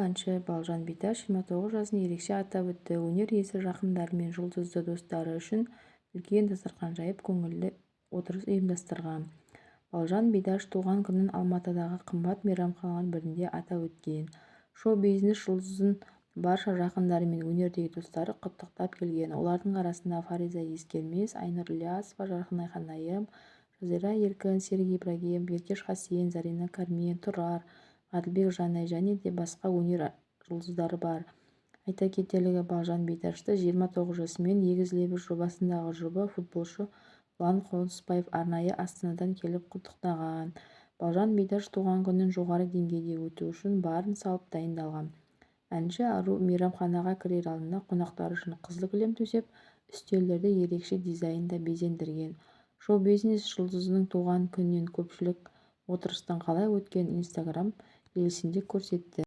әнші балжан биташ 29 жасын ерекше атап өтті. Өнер иесі жақындары мен жұлдызды достары үшін үлкен дастархан жайып, көңілді отырыс ұйымдастырған. Балжан биташ туған күнін Алматыдағы қымбат мейрамханалардың бірінде атап өткен. Шоу-бизнес жұлдызын барша жақындары мен өнердегі достары құттықтап келген. Олардың арасында Фариза Ескермес, Айнұр Ілиясова, Жарқын Айханайым, Жазира Еркін, Сергей Ибрагимов, Еркеш Хасен, Зарина Кармен, Тұрар, Ғаділбек Жанай және де басқа өнер жұлдыздары бар. Айта кетерлігі, балжан биташты 29 жасымен егіз лебіз жобасындағы жұбы футболшы ұлан қонысбаев арнайы Астанадан келіп құттықтаған. Балжан биташ туған күнін жоғары деңгейде өту үшін барын салып дайындалған. Әнші ару мейрамханаға кірер алдында қонақтар үшін қызыл кілем төсеп, үстелдерді ерекше дизайнда безендірген. Шоу-бизнес жұлдызының туған күнінен көпшілік отырыстың қалай өткенін Instagram желісінде көрсетті.